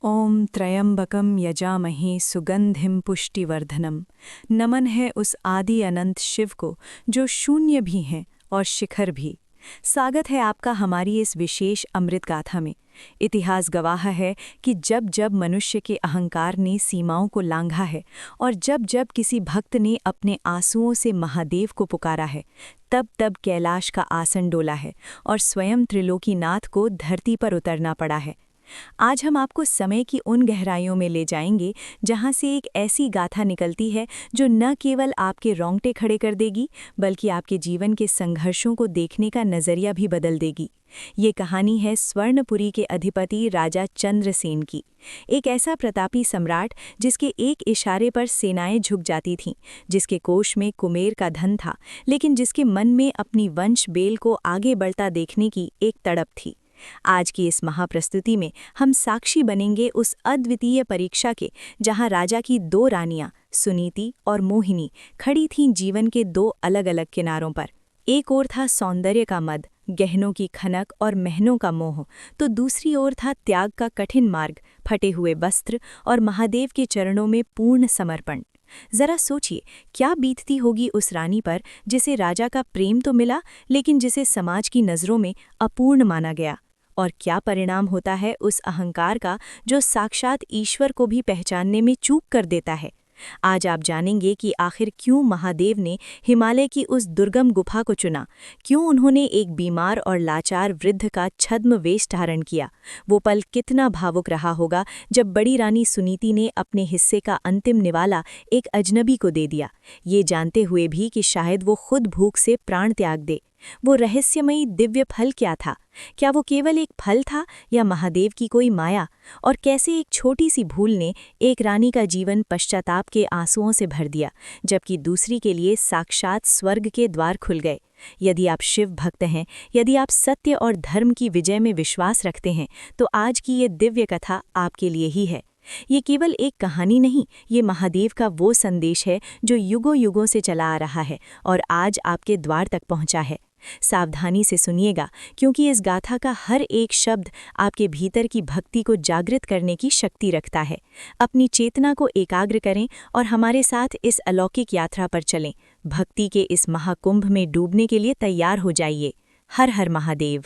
ओम त्रयंबकम यजामहे सुगंधिम पुष्टिवर्धनम। नमन है उस आदि अनंत शिव को जो शून्य भी हैं और शिखर भी। स्वागत है आपका हमारी इस विशेष अमृत गाथा में। इतिहास गवाह है कि जब जब मनुष्य के अहंकार ने सीमाओं को लांघा है और जब जब किसी भक्त ने अपने आंसुओं से महादेव को पुकारा है, तब तब कैलाश का आसन डोला है और स्वयं त्रिलोकीनाथ को धरती पर उतरना पड़ा है। आज हम आपको समय की उन गहराइयों में ले जाएंगे जहां से एक ऐसी गाथा निकलती है जो न केवल आपके रोंगटे खड़े कर देगी बल्कि आपके जीवन के संघर्षों को देखने का नज़रिया भी बदल देगी। ये कहानी है स्वर्णपुरी के अधिपति राजा चंद्रसेन की। एक ऐसा प्रतापी सम्राट जिसके एक इशारे पर सेनाएं झुक जाती थीं, जिसके कोष में कुमेर का धन था, लेकिन जिसके मन में अपनी वंश बेल को आगे बढ़ता देखने की एक तड़प थी। आज की इस महाप्रस्तुति में हम साक्षी बनेंगे उस अद्वितीय परीक्षा के जहां राजा की दो रानियां सुनीति और मोहिनी खड़ी थीं जीवन के दो अलग अलग किनारों पर। एक ओर था सौंदर्य का मद, गहनों की खनक और महनों का मोह, तो दूसरी ओर था त्याग का कठिन मार्ग, फटे हुए वस्त्र और महादेव के चरणों में पूर्ण समर्पण। जरा सोचिए, क्या बीतती होगी उस रानी पर जिसे राजा का प्रेम तो मिला लेकिन जिसे समाज की नज़रों में अपूर्ण माना गया। और क्या परिणाम होता है उस अहंकार का जो साक्षात ईश्वर को भी पहचानने में चूक कर देता है। आज आप जानेंगे कि आखिर क्यों महादेव ने हिमालय की उस दुर्गम गुफा को चुना, क्यों उन्होंने एक बीमार और लाचार वृद्ध का छद्म वेश धारण किया। वो पल कितना भावुक रहा होगा जब बड़ी रानी सुनीति ने अपने हिस्से का अंतिम निवाला एक अजनबी को दे दिया, ये जानते हुए भी कि शायद वो खुद भूख से प्राण त्याग दे। वो रहस्यमयी दिव्य फल क्या था? क्या वो केवल एक फल था या महादेव की कोई माया? और कैसे एक छोटी सी भूल ने एक रानी का जीवन पश्चाताप के आंसुओं से भर दिया, जबकि दूसरी के लिए साक्षात स्वर्ग के द्वार खुल गए। यदि आप शिव भक्त हैं, यदि आप सत्य और धर्म की विजय में विश्वास रखते हैं, तो आज की ये दिव्य कथा आपके लिए ही है। ये केवल एक कहानी नहीं, ये महादेव का वो संदेश है जो युगों युगों से चला आ रहा है और आज आपके द्वार तक पहुंचा है। सावधानी से सुनिएगा, क्योंकि इस गाथा का हर एक शब्द आपके भीतर की भक्ति को जागृत करने की शक्ति रखता है। अपनी चेतना को एकाग्र करें और हमारे साथ इस अलौकिक यात्रा पर चलें। भक्ति के इस महाकुंभ में डूबने के लिए तैयार हो जाइए। हर हर महादेव।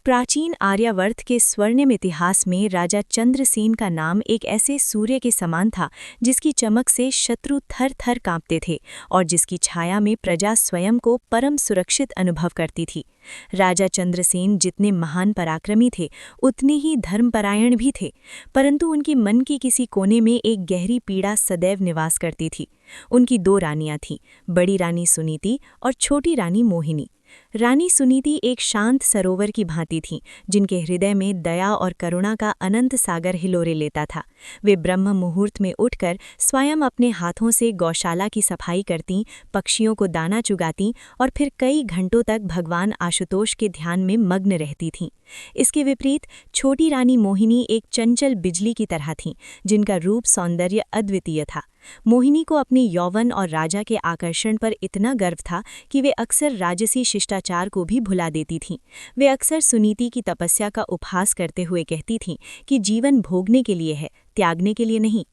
प्राचीन आर्यावर्त के स्वर्णिम इतिहास में राजा चंद्रसेन का नाम एक ऐसे सूर्य के समान था जिसकी चमक से शत्रु थर थर कांपते थे और जिसकी छाया में प्रजा स्वयं को परम सुरक्षित अनुभव करती थी। राजा चंद्रसेन जितने महान पराक्रमी थे, उतने ही धर्मपरायण भी थे, परंतु उनके मन के किसी कोने में एक गहरी पीड़ा सदैव निवास करती थी। उनकी दो रानियां थीं, बड़ी रानी सुनीति और छोटी रानी मोहिनी। रानी सुनीति एक शांत सरोवर की भांति थीं, जिनके हृदय में दया और करुणा का अनंत सागर हिलोरे लेता था। वे ब्रह्म मुहूर्त में उठकर स्वयं अपने हाथों से गौशाला की सफाई करतीं, पक्षियों को दाना चुगातीं और फिर कई घंटों तक भगवान आशुतोष के ध्यान में मग्न रहती थीं। इसके विपरीत छोटी रानी मोहिनी एक चंचल बिजली की तरह थीं, जिनका रूप सौंदर्य अद्वितीय था। मोहिनी को अपने यौवन और राजा के आकर्षण पर इतना गर्व था कि वे अक्सर राजसी शिष्टाचार को भी भुला देती थीं। वे अक्सर सुनीति की तपस्या का उपहास करते हुए कहती थीं कि जीवन भोगने के लिए है, त्यागने के लिए नहीं।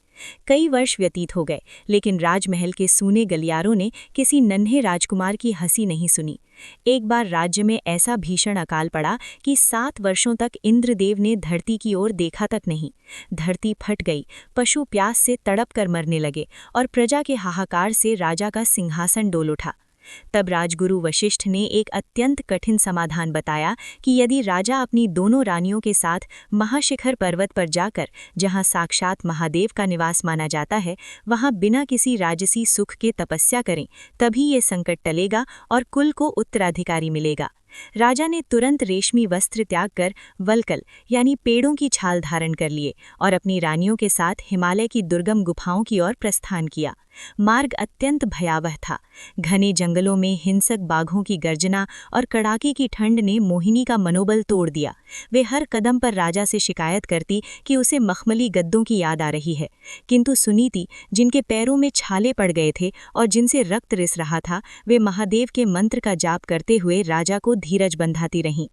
कई वर्ष व्यतीत हो गए, लेकिन राजमहल के सूने गलियारों ने किसी नन्हे राजकुमार की हंसी नहीं सुनी। एक बार राज्य में ऐसा भीषण अकाल पड़ा कि 7 वर्षों तक इंद्रदेव ने धरती की ओर देखा तक नहीं। धरती फट गई, पशु प्यास से तड़प कर मरने लगे और प्रजा के हाहाकार से राजा का सिंहासन डोल उठा। तब राजगुरु वशिष्ठ ने एक अत्यंत कठिन समाधान बताया कि यदि राजा अपनी दोनों रानियों के साथ महाशिखर पर्वत पर जाकर, जहां साक्षात महादेव का निवास माना जाता है, वहां बिना किसी राजसी सुख के तपस्या करें, तभी ये संकट टलेगा और कुल को उत्तराधिकारी मिलेगा। राजा ने तुरंत रेशमी वस्त्र त्याग कर वलकल यानी पेड़ों की छाल धारण कर लिए और अपनी रानियों के साथ हिमालय की दुर्गम गुफाओं की ओर प्रस्थान किया। मार्ग अत्यंत भयावह था। घने जंगलों में हिंसक बाघों की गर्जना और कड़ाके की ठंड ने मोहिनी का मनोबल तोड़ दिया। वे हर कदम पर राजा से शिकायत करती कि उसे मखमली गद्दों की याद आ रही है, किंतु सुनीति, जिनके पैरों में छाले पड़ गए थे और जिनसे रक्त रिस रहा था, वे महादेव के मंत्र का जाप करते हुए राजा को धीरज बंधाती रहीं।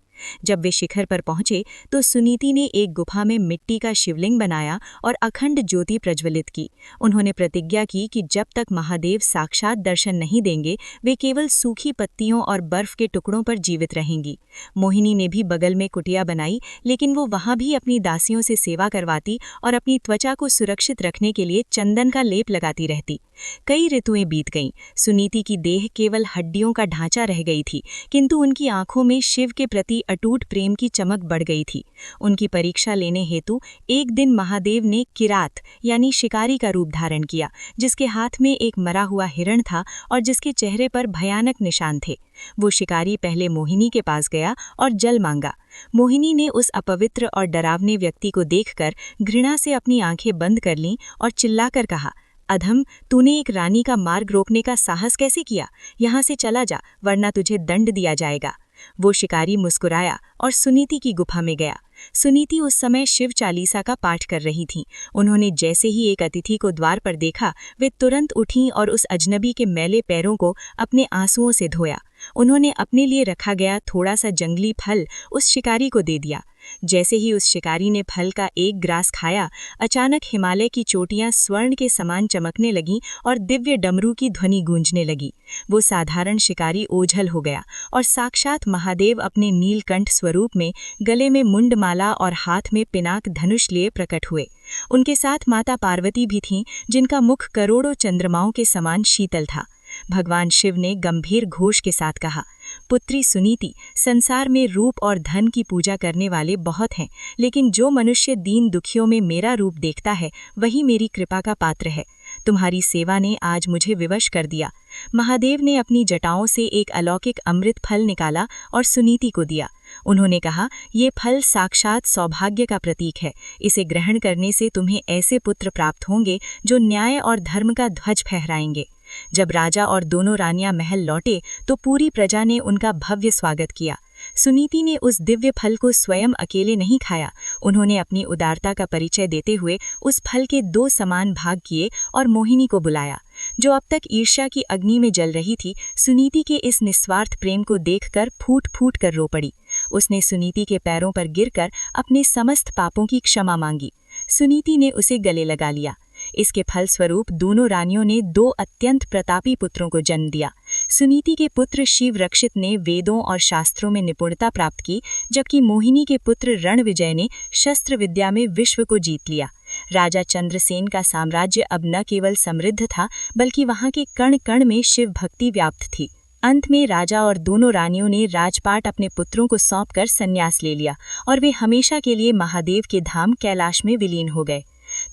जब वे शिखर पर पहुंचे तो सुनीति ने एक गुफा में मिट्टी का शिवलिंग बनाया और अखंड ज्योति प्रज्वलित की। उन्होंने प्रतिज्ञा की कि जब तक महादेव साक्षात दर्शन नहीं देंगे वे केवल सूखी पत्तियों और बर्फ के टुकड़ों पर जीवित रहेंगी। मोहिनी ने भी बगल में कुटिया बनाई, लेकिन वो वहां भी अपनी दासियों से सेवा करवाती और अपनी त्वचा को सुरक्षित रखने के लिए चंदन का लेप लगाती रहती। कई ऋतुएं बीत गईं। सुनीति की देह केवल हड्डियों का ढांचा रह गई थी, किंतु उनकी आंखों में शिव के प्रति अटूट प्रेम की चमक बढ़ गई थी। उनकी परीक्षा लेने हेतु एक दिन महादेव ने किरात यानी शिकारी का रूप धारण किया, जिसके हाथ में एक मरा हुआ हिरण था और जिसके चेहरे पर भयानक निशान थे। वो शिकारी पहले मोहिनी के पास गया और जल मांगा। मोहिनी ने उस अपवित्र और डरावने व्यक्ति को देखकर घृणा से अपनी आंखें बंद कर लीं और चिल्लाकर कहा, अधम, तूने एक रानी का मार्ग रोकने का साहस कैसे किया? यहाँ से चला जा, वरना तुझे दंड दिया जाएगा। वो शिकारी मुस्कुराया और सुनीति की गुफा में गया। सुनीति उस समय शिव चालीसा का पाठ कर रही थीं। उन्होंने जैसे ही एक अतिथि को द्वार पर देखा, वे तुरंत उठीं और उस अजनबी के मैले पैरों को अपने आंसुओं से धोया। उन्होंने अपने लिए रखा गया थोड़ा सा जंगली फल उस शिकारी को दे दिया। जैसे ही उस शिकारी ने फल का एक ग्रास खाया, अचानक हिमालय की चोटियां स्वर्ण के समान चमकने लगीं और दिव्य डमरू की ध्वनि गूंजने लगी। वो साधारण शिकारी ओझल हो गया और साक्षात महादेव अपने नीलकंठ स्वरूप में गले में मुंडमाला और हाथ में पिनाक धनुष लिए प्रकट हुए। उनके साथ माता पार्वती भी थीं, जिनका मुख करोड़ों चंद्रमाओं के समान शीतल था। भगवान शिव ने गंभीर घोष के साथ कहा, पुत्री सुनीति, संसार में रूप और धन की पूजा करने वाले बहुत हैं, लेकिन जो मनुष्य दीन दुखियों में मेरा रूप देखता है वही मेरी कृपा का पात्र है। तुम्हारी सेवा ने आज मुझे विवश कर दिया। महादेव ने अपनी जटाओं से एक अलौकिक अमृत फल निकाला और सुनीति को दिया। उन्होंने कहा, ये फल साक्षात सौभाग्य का प्रतीक है। इसे ग्रहण करने से तुम्हें ऐसे पुत्र प्राप्त होंगे जो न्याय और धर्म का ध्वज फहराएंगे। जब राजा और दोनों रानियां महल लौटे तो पूरी प्रजा ने उनका भव्य स्वागत किया। सुनीति ने उस दिव्य फल को स्वयं अकेले नहीं खाया। उन्होंने अपनी उदारता का परिचय देते हुए उस फल के 2 समान भाग किए और मोहिनी को बुलाया, जो अब तक ईर्ष्या की अग्नि में जल रही थी। सुनीति के इस निस्वार्थ प्रेम को देखकर फूट फूट कर रो पड़ी। उसने सुनीति के पैरों पर गिरकर अपने समस्त पापों की क्षमा मांगी। सुनीति ने उसे गले लगा लिया। इसके फलस्वरूप दोनों रानियों ने 2 अत्यंत प्रतापी पुत्रों को जन्म दिया। सुनीति के पुत्र शिव रक्षित ने वेदों और शास्त्रों में निपुणता प्राप्त की, जबकि मोहिनी के पुत्र रणविजय ने शस्त्र विद्या में विश्व को जीत लिया। राजा चंद्रसेन का साम्राज्य अब न केवल समृद्ध था, बल्कि वहां के कण कण में शिव भक्ति व्याप्त थी। अंत में राजा और दोनों रानियों ने राजपाट अपने पुत्रों को सौंपकर संन्यास ले लिया और वे हमेशा के लिए महादेव के धाम कैलाश में विलीन हो गए।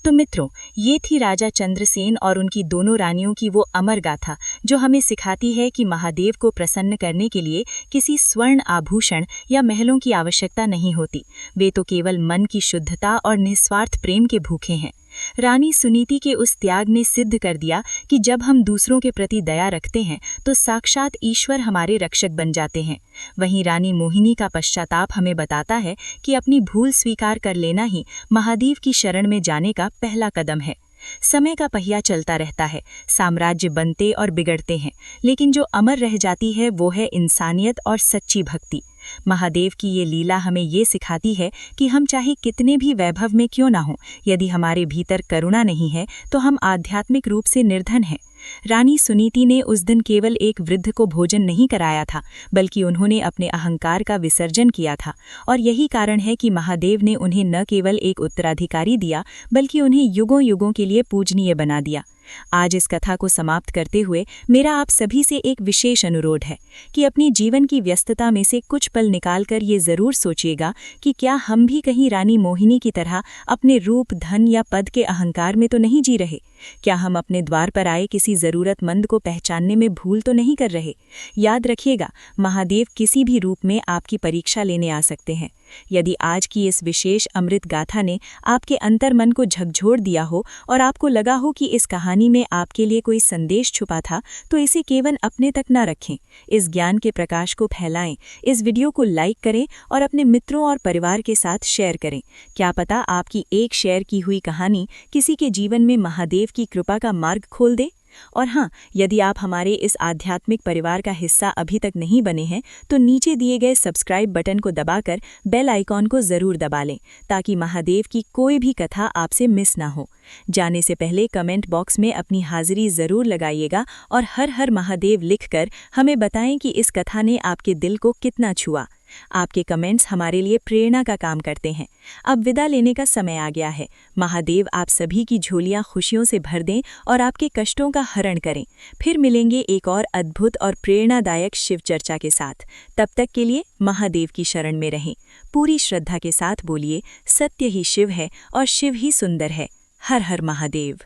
तो मित्रों, ये थी राजा चंद्रसेन और उनकी दोनों रानियों की वो अमर गाथा, जो हमें सिखाती है कि महादेव को प्रसन्न करने के लिए किसी स्वर्ण आभूषण या महलों की आवश्यकता नहीं होती। वे तो केवल मन की शुद्धता और निस्वार्थ प्रेम के भूखे हैं। रानी सुनीति के उस त्याग ने सिद्ध कर दिया कि जब हम दूसरों के प्रति दया रखते हैं तो साक्षात ईश्वर हमारे रक्षक बन जाते हैं। वहीं रानी मोहिनी का पश्चाताप हमें बताता है कि अपनी भूल स्वीकार कर लेना ही महादेव की शरण में जाने का पहला कदम है। समय का पहिया चलता रहता है, साम्राज्य बनते और बिगड़ते हैं, लेकिन जो अमर रह जाती है वो है इंसानियत और सच्ची भक्ति। महादेव की ये लीला हमें ये सिखाती है कि हम चाहे कितने भी वैभव में क्यों ना हों, यदि हमारे भीतर करुणा नहीं है तो हम आध्यात्मिक रूप से निर्धन हैं। रानी सुनीति ने उस दिन केवल एक वृद्ध को भोजन नहीं कराया था, बल्कि उन्होंने अपने अहंकार का विसर्जन किया था, और यही कारण है कि महादेव ने उन्हें न केवल एक उत्तराधिकारी दिया, बल्कि उन्हें युगों युगों के लिए पूजनीय बना दिया। आज इस कथा को समाप्त करते हुए मेरा आप सभी से एक विशेष अनुरोध है कि अपनी जीवन की व्यस्तता में से कुछ पल निकालकर ये जरूर सोचिएगा कि क्या हम भी कहीं रानी मोहिनी की तरह अपने रूप, धन या पद के अहंकार में तो नहीं जी रहे। क्या हम अपने द्वार पर आए किसी जरूरतमंद को पहचानने में भूल तो नहीं कर रहे। याद रखिएगा, महादेव किसी भी रूप में आपकी परीक्षा लेने आ सकते हैं। यदि आज की इस विशेष अमृत गाथा ने आपके अंतर्मन को झकझोर दिया हो और आपको लगा हो कि इस कहानी में आपके लिए कोई संदेश छुपा था, तो इसे केवल अपने तक न रखें। इस ज्ञान के प्रकाश को फैलाएं, इस वीडियो को लाइक करें और अपने मित्रों और परिवार के साथ शेयर करें। क्या पता आपकी एक शेयर की हुई कहानी किसी के जीवन में महादेव की कृपा का मार्ग खोल दे। और हाँ, यदि आप हमारे इस आध्यात्मिक परिवार का हिस्सा अभी तक नहीं बने हैं तो नीचे दिए गए सब्सक्राइब बटन को दबाकर बेल आइकॉन को ज़रूर दबा लें ताकि महादेव की कोई भी कथा आपसे मिस ना हो। जाने से पहले कमेंट बॉक्स में अपनी हाजिरी ज़रूर लगाइएगा और हर हर महादेव लिखकर हमें बताएं कि इस कथा ने आपके दिल को कितना छुआ। आपके कमेंट्स हमारे लिए प्रेरणा का काम करते हैं। अब विदा लेने का समय आ गया है। महादेव आप सभी की झोलियां खुशियों से भर दें और आपके कष्टों का हरण करें। फिर मिलेंगे एक और अद्भुत और प्रेरणादायक शिव चर्चा के साथ। तब तक के लिए महादेव की शरण में रहें। पूरी श्रद्धा के साथ बोलिए, सत्य ही शिव है और शिव ही सुंदर है। हर हर महादेव।